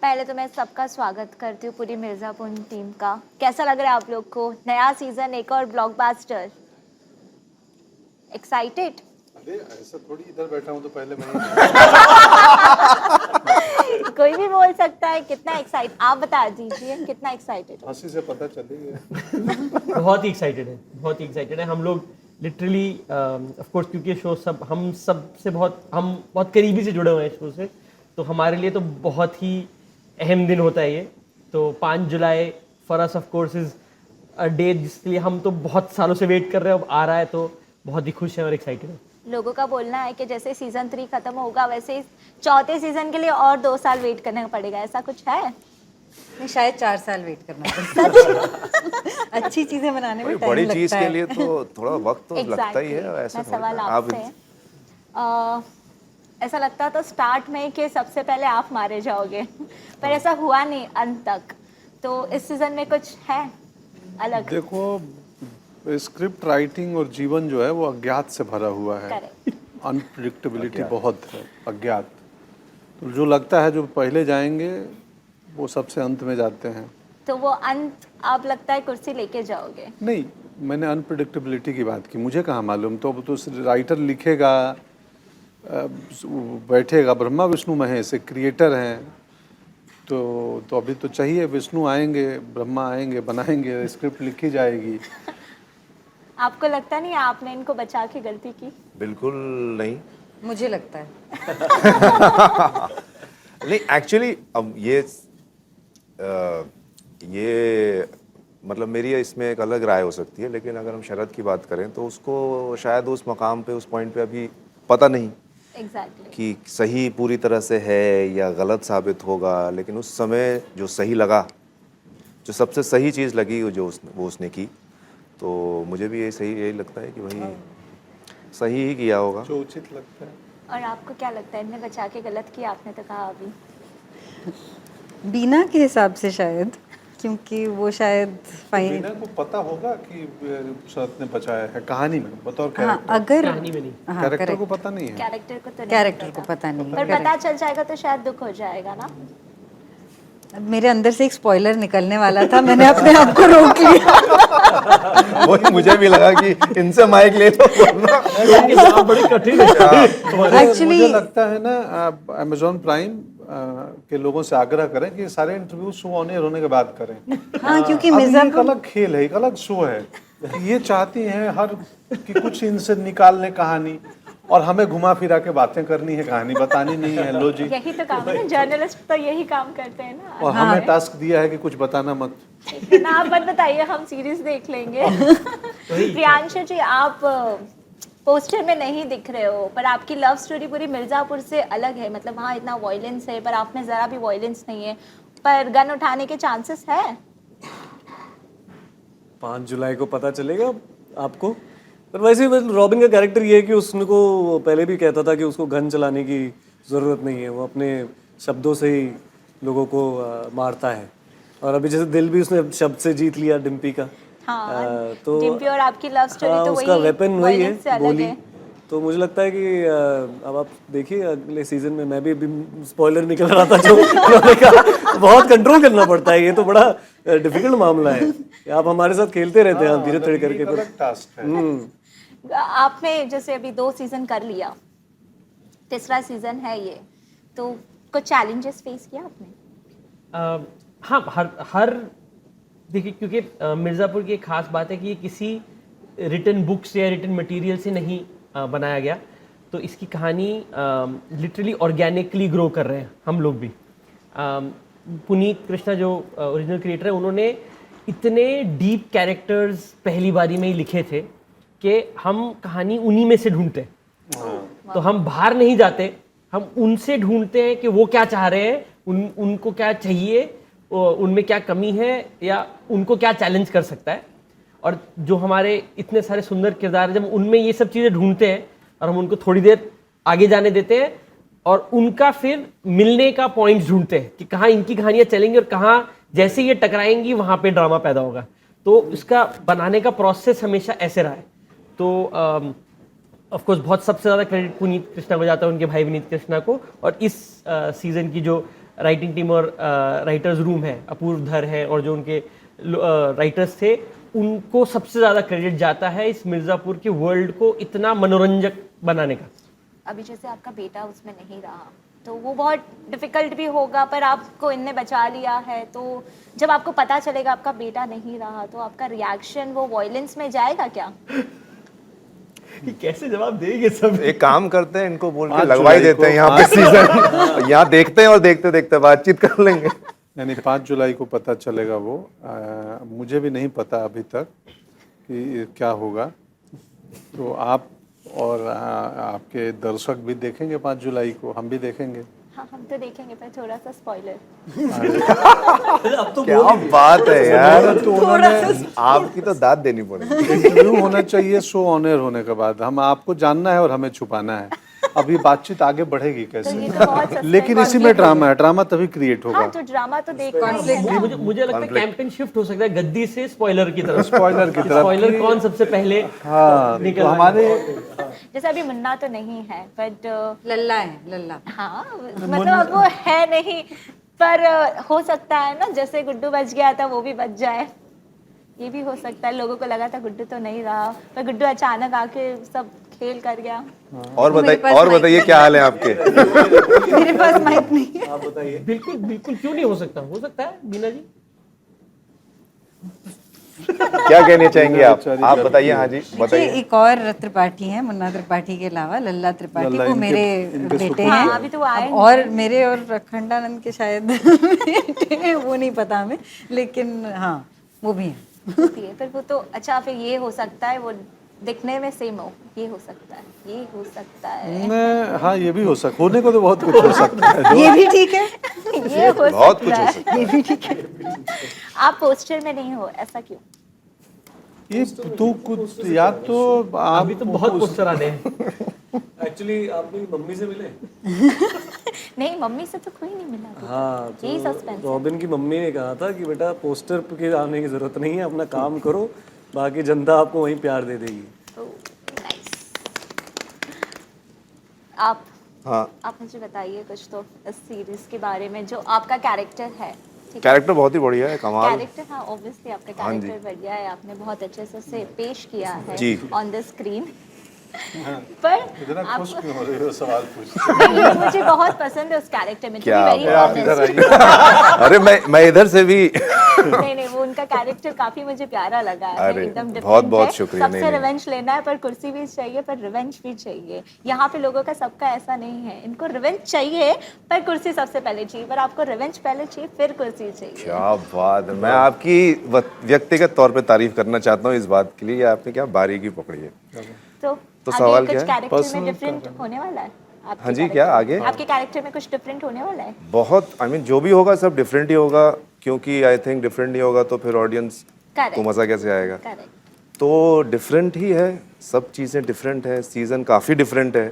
पहले तो मैं सबका स्वागत करती हूँ पूरी मिर्जापुर टीम का। कैसा लग रहा है आप लोग को? नया सीजन, एक और ब्लॉकबस्टर। एक्साइटेड? अरे ऐसा थोड़ी इधर बैठा हूँ तो पहले मैं कोई भी बोल सकता है। कितना एक्साइट, आप बता दीजिए कितना एक्साइटेड? हंसी से पता चल ही गया। बहुत ही एक्साइटेड है, बहुत ही एक्साइटेड है हम लोग लिटरली। ऑफ कोर्स क्योंकि शो सब हम बहुत करीबी से जुड़े हुए हैं शो से, तो हमारे लिए तो बहुत ही अहम दिन होता है ये। तो 5 जुलाई for us of course is a day जिसके लिए हम तो बहुत सालों से वेट कर रहे हैं, अब आ रहा है तो बहुत ही खुश हैं और एक्साइटेड है। लोगों का बोलना है कि जैसे सीजन 3 खत्म होगा वैसे ही चौथे सीजन के लिए और 2 साल वेट करना पड़ेगा, ऐसा कुछ है? नहीं, शायद 4 साल वेट करना पड़ेगा। अच्छी चीजें बनाने में टाइम बड़ी लगता चीज है। के लिए तो थोड़ा वक्त तो लगता ही है। ऐसा मैं सवाल आप आपसे ऐसा लगता तो स्टार्ट में कि सबसे पहले आप मारे जाओगे, पर ऐसा हुआ नहीं अंत तक। तो इस सीजन में कुछ है अलग? देखो, स्क्रिप्ट राइटिंग और जीवन जो है वो अज्ञात से भरा हुआ है। Correct. अनप्रिडिक्टेबिलिटी बहुत है, अज्ञात। तो जो लगता है जो पहले जाएंगे वो सबसे अंत में जाते हैं। तो वो अंत आप लगता है कुर्सी लेके जाओगे? नहीं, मैंने अनप्रिडिक्टेबिलिटी की बात की। मुझे कहाँ मालूम, तो अब तो राइटर लिखेगा, बैठेगा, ब्रह्मा विष्णु महेश एक क्रिएटर हैं, तो अभी तो चाहिए विष्णु आएंगे, ब्रह्मा आएंगे, बनाएंगे, स्क्रिप्ट लिखी जाएगी। आपको लगता नहीं आपने इनको बचा के गलती की? बिल्कुल नहीं। मुझे लगता है नहीं, एक्चुअली अब ये मतलब मेरी इसमें एक अलग राय हो सकती है, लेकिन अगर हम शरद की बात करें तो उसको शायद उस मकाम पे, उस पॉइंट पे अभी पता नहीं Exactly. कि सही पूरी तरह से है या गलत साबित होगा। लेकिन उस समय जो सही लगा, जो सबसे सही चीज़ लगी वो उसने की, तो मुझे भी यही लगता है कि वही सही ही किया होगा, जो उचित लगता है। और आपको क्या लगता है, इनने बचा के गलत किया? आपने तो कहा अभी बीना के हिसाब से शायद, क्योंकि वो शायद फाइन। बीना को पता होगा कि शरद ने बचाया है कहानी में, बतौर हाँ, कैरेक्टर। अगर कहानी में नहीं, हाँ, कैरेक्टर को पता नहीं है। कैरेक्टर को तो नहीं कैरेक्टर पता। को पता नहीं है, पर पता चल जाएगा तो शायद दुख हो जाएगा ना। मेरे अंदर से एक स्पॉइलर निकलने वाला था, मैंने अपने आप को रोक लिया। वही मुझे भी लगा कि इनसे माइक ले लो वरना क्योंकि नाम बड़ी कठिन है। Actually- मुझे लगता है ना, अमेजोन प्राइम के लोगों से आग्रह करें कि सारे इंटरव्यू शो ऑन एयर होने के बाद करें। हाँ, क्योंकि अब ये एक मिर्जापुर अलग खेल है, एक अलग शो है। ये चाहती हैं हर कि कुछ इनसे निकालने कहानी, और हमें घुमा फिरा के बातें करनी है, कहानी बतानी नहीं है। लो जी, यही तो काम है ना, जर्नलिस्ट तो यही काम करते हैं ना। और हमें टास्क दिया है कि कुछ बताना मत। ना आप मत बताइए, हम सीरीज देख लेंगे। प्रियांशु जी, आप पोस्टर में नहीं दिख रहे हो, पर आपकी लव स्टोरी पूरी मिर्जापुर से अलग है। मतलब वहाँ इतना वॉयलेंस है, पर आप में जरा भी वॉयलेंस नहीं है, पर गन उठाने के चांसेस है? 5 जुलाई को पता चलेगा आपको। पर वैसे रॉबिन का कैरेक्टर ये है कि उसको पहले भी कहता था कि उसको गन चलाने की ज़रूरत नहीं है, वो अपने शब्दों से ही लोगों को मारता है। और अभी जैसे दिल भी उसने शब्द से जीत लिया डिम्पी का। हाँ, तो डिम्पी और आपकी लव स्टोरी हाँ, तो उसका वही वेपन वही है, violence से अलग गोली। है। तो मुझे लगता है कि अब आप देखिए अगले सीजन में, मैं भी अभी स्पॉइलर निकल रहा था जो उन्होंने कहा, बहुत कंट्रोल करना पड़ता है। ये तो बड़ा डिफिकल्ट मामला है कि आप हमारे साथ खेलते रहते हैं, आप धीरे धीरे करके। अलग टास्क है। आपने जैसे अभी 2 सीजन कर लिया, तीसरा सीजन है ये, तो कुछ चैलेंजेस फेस किया आपने? हाँ, हर देखिए, क्योंकि मिर्ज़ापुर की एक खास बात है कि ये किसी रिटन बुक से या रिटन मटेरियल से नहीं बनाया गया। तो इसकी कहानी लिटरली ऑर्गेनिकली ग्रो कर रहे हैं हम लोग भी। पुनीत कृष्णा जो ओरिजिनल क्रिएटर है, उन्होंने इतने डीप कैरेक्टर्स पहली बारी में ही लिखे थे कि हम कहानी उन्हीं में से ढूंढते हैं। तो हम बाहर नहीं जाते, हम उनसे ढूंढते हैं कि वो क्या चाह रहे हैं, उनको क्या चाहिए, उनमें क्या कमी है, या उनको क्या चैलेंज कर सकता है। और जो हमारे इतने सारे सुंदर किरदार हैं, जब उनमें ये सब चीज़ें ढूंढते हैं और हम उनको थोड़ी देर आगे जाने देते हैं और उनका फिर मिलने का पॉइंट ढूंढते हैं कि कहाँ इनकी कहानियाँ चलेंगी और कहाँ जैसे ये टकराएंगी वहाँ पे ड्रामा पैदा होगा। तो इसका बनाने का प्रोसेस हमेशा ऐसे रहा है। तो ऑफ कोर्स बहुत सबसे ज़्यादा क्रेडिट पुनीत कृष्णा को जाता है, उनके भाई विनीत कृष्णा को। और इस सीज़न की जो राइटिंग टीम और राइटर्स रूम है, अपूर्व धर है और जो उनके राइटर्स थे, उनको सबसे ज़्यादा क्रेडिट जाता है इस मिर्ज़ापुर के वर्ल्ड को इतना मनोरंजक बनाने का। अभी जैसे आपका बेटा उसमें नहीं रहा तो वो बहुत डिफिकल्ट भी होगा, पर आपको इनने बचा लिया है, तो जब आपको पता चलेगा आपका बेटा नहीं रहा तो आपका रिएक्शन वो वॉयलेंस में जाएगा क्या? कि कैसे जवाब देंगे सब? एक काम करते हैं, इनको बोल के 5 लगवा ही जुलाई देते हैं को यहाँ पे सीजन। यहाँ देखते हैं और देखते देखते बातचीत कर लेंगे। यानी 5 जुलाई को पता चलेगा वो। मुझे भी नहीं पता अभी तक कि क्या होगा, तो आप और आपके दर्शक भी देखेंगे 5 जुलाई को, हम भी देखेंगे। हाँ हम तो देखेंगे, पर थोड़ा सा स्पॉइलर। अब तो क्या बात है यार, तो उन्होंने आपकी तो दाद देनी पड़ेगी। इंटरव्यू होना चाहिए शो ऑन एयर होने के बाद, हम आपको जानना है और हमें छुपाना है। अभी बातचीत आगे बढ़ेगी तो ये कैसे? तो बहुत सस्पेंस लेकिन इसी में ड्रामा है, ड्रामा तभी क्रिएट होगा। हाँ तो ड्रामा तो देखना ही है। मुझे लगता है कैंपेन शिफ्ट हो सकता है गद्दी से स्पॉइलर की तरफ। स्पॉइलर की तरफ। स्पॉइलर कौन सबसे पहले हाँ, तो हमारे जैसे अभी मुन्ना तो नहीं है, बट लल्ला है, लल्ला। हाँ मतलब अब वो है नहीं, पर हो सकता है ना, जैसे गुड्डू बच गया था वो भी बच जाए, ये भी हो सकता है। लोगों को लगा था गुड्डू तो नहीं रहा, पर गुड्डू अचानक आके सब खेल कर गया। और बताइए क्या हाल है आपके? मेरे पास माइक नहीं है। आप बताइए। बिल्कुल बिल्कुल, क्यों नहीं हो सकता? हो सकता है बीना जी। क्या कहना चाहेंगे आप बताइए। हाँ जी देखिए, बताइए। एक और त्रिपाठी है, मुन्ना त्रिपाठी के अलावा लल्ला त्रिपाठी, लल्ला वो इनके- मेरे इनके बेटे सुपुत्र हाँ, हैं। अभी तो वो आए अब और मेरे और अखंडानंद के शायद बेटे हैं, वो नहीं पता हमें, लेकिन हाँ वो भी हैं। होती है, पर वो तो अच्छा, फिर ये हो सकता है वो दिखने में सेम हो, ये हो सकता है, ये हो सकता है, हाँ ये भी हो सकता, होने को तो बहुत कुछ हो सकता है। ये भी ठीक है, ये हो बहुत कुछ सकता हो है। सकता ये भी ठीक है। आप पोस्टर में नहीं हो, ऐसा क्यों? ये तू कुछ या तो आप अभी तो बहुत पोस्टर आने हैं। एक्चुअली आप मेरी मम्मी से मिले? नहीं, मम्मी से तो कोई नहीं मिला। हाँ, यही तो सस्पेंस। रॉबिन की मम्मी ने कहा था कि बेटा पोस्टर के आने की जरूरत नहीं है, अपना काम करो, बाकी जनता आपको वहीं प्यार दे देगी। नाइस। आप हाँ, आप मुझे बताइए कुछ तो इस सीरीज के बारे में, जो आपका कैरेक्टर है। ठीक है, कैरेक्टर बहुत ही बढ़िया है, कमाल। कैरेक्टर, हाँ ऑब्वियसली आपका हाँ जी। कैरेक्टर बढ़िया है, आपने बहुत अच्छे से उसे पेश किया है जी। On the screen. पर इतना खुश क्यों हो रहे हो सवाल पूछ? नहीं, मुझे बहुत पसंद है उस कैरेक्टर में, क्या वेरी आप इधर आइए। अरे मैं इधर से भी नहीं नहीं, वो उनका कैरेक्टर काफी मुझे प्यारा लगा है, अरे, एकदम different बहुत है। शुक्रिया। सबसे नहीं, नहीं। रिवेंज लेना है, पर कुर्सी भी चाहिए, पर रिवेंज भी चाहिए। यहाँ पे लोगों का सबका ऐसा नहीं है, इनको रिवेंज चाहिए पर कुर्सी सबसे पहले चाहिए, पर आपको रिवेंज पहले चाहिए फिर कुर्सी चाहिए। क्या बात है। मैं आपकी व्यक्तिगत तौर पे तारीफ करना चाहता हूँ इस बात के लिए, ये आपने क्या बारीकी पकड़ी है। तो आगे सवाल कुछ क्या है? कैरेक्टर में Personal डिफरेंट होने वाला है आपके हाँ जी, character क्या में? आगे? आपके कैरेक्टर में कुछ डिफरेंट होने वाला है? बहुत जो भी होगा सब डिफरेंट ही होगा, क्योंकि आई थिंक डिफरेंट नहीं होगा तो फिर ऑडियंस Correct. को मज़ा कैसे आएगा। करेक्ट। तो डिफरेंट ही है, सब चीज़ें डिफरेंट है, सीज़न काफ़ी डिफरेंट है,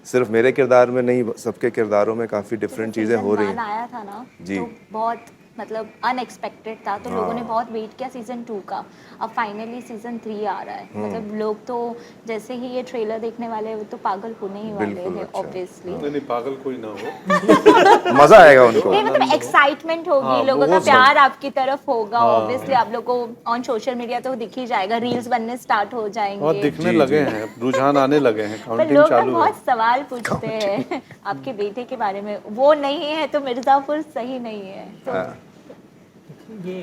सिर्फ मेरे किरदार में नहीं, सबके किरदारों में काफ़ी डिफरेंट चीज़ें हो रही हैं। आया था ना, जी। तो बहुत मतलब अनएक्सपेक्टेड था, तो लोगों ने बहुत वेट किया सीजन 2 का। अब फाइनली सीजन 3 आ रहा है, मतलब लोग तो जैसे ही ये ट्रेलर देखने वाले हैं वो तो पागल होने ही वाले बिल्कुल, हैं अच्छा। ऑब्वियसली। नहीं पागल कोई ना हो। मज़ा आएगा उनको। नहीं मतलब एक्साइटमेंट होगी, हाँ, लोगों वो का सब। प्यार आपकी तरफ होगा ऑब्वियसली। आप लोग को ऑन सोशल मीडिया तो दिख ही जाएगा, रील्स बनने स्टार्ट हो और जाएंगे, दिखने लगे हैं, रुझान आने लगे हैं, पर काउंटिंग लोग ना चालू है। बहुत सवाल पूछते हैं आपके बेटे के बारे में। वो नहीं है तो मिर्जापुर सही नहीं है, तो हाँ। ये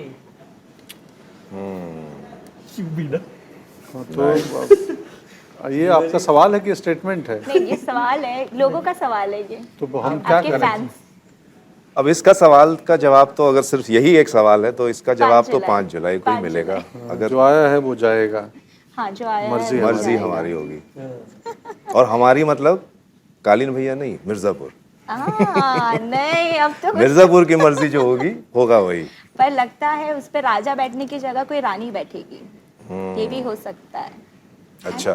बीना तो ये आपका सवाल है कि स्टेटमेंट है? नहीं ये सवाल है, लोगों का सवाल है ये, तो हम क्या आपके करें? फैंस। अब इसका सवाल का जवाब तो अगर सिर्फ यही एक सवाल है तो इसका जवाब तो 5 5 जुलाई को ही 5 मिलेगा। अगर जो आया है वो जाएगा, हाँ जो आया मर्जी है वो मर्जी जाएगा। हमारी होगी, और हमारी मतलब कालीन भैया नहीं, मिर्जापुर। नहीं अब तो कुछ, मिर्जापुर की मर्जी जो होगी होगा वही। पर लगता है उस पे राजा बैठने की जगह कोई रानी बैठेगी, ये भी हो सकता है। अच्छा,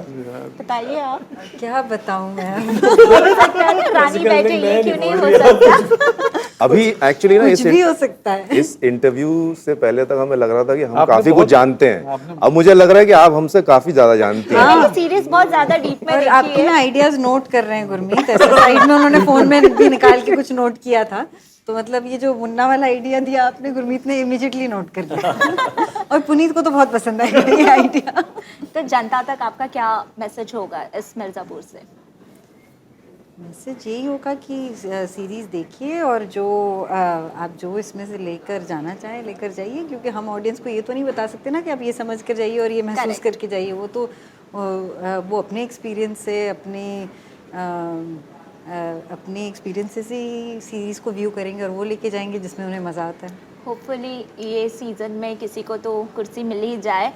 बताइए आप, क्या बताऊं मैं? हो सकता है ना रानी बैठे, ये क्यों नहीं हो सकता? अभी एक्चुअली ना कुछ भी हो सकता है। इस इंटरव्यू से पहले तक हमें लग रहा था कि हम आपने काफी कुछ बहुत- जानते हैं, अब मुझे लग रहा है कि आप हमसे काफी ज्यादा जानती हैं। मैंने सीरीज बहुत ज्यादा डीप में और देखी आपके है। ना आइडियाज नोट कर रहे हैं गुरमीत, ऐसे साइड में उन्होंने फोन में भी निकाल के कुछ नोट किया था, तो मतलब ये जो मुन्ना वाला आइडिया दिया आपने, गुरमीत ने इमीडिएटली नोट कर लिया और पुनीत को तो बहुत पसंद आया ये आइडिया। तो जनता तक आपका क्या मैसेज होगा इस मिर्ज़ापुर से? मैसेज यही होगा कि सीरीज़ देखिए और जो आप जो इसमें से लेकर जाना चाहें लेकर जाइए, क्योंकि हम ऑडियंस को ये तो नहीं बता सकते ना कि आप ये समझ कर जाइए और ये महसूस Correct. करके जाइए। वो तो वो अपने एक्सपीरियंस से अपने एक्सपीरियंसेस ही सीरीज़ को व्यू करेंगे और वो लेके जाएंगे जिसमें उन्हें मज़ा आता है। होपफुली ये सीज़न में किसी को तो कुर्सी मिल ही जाए।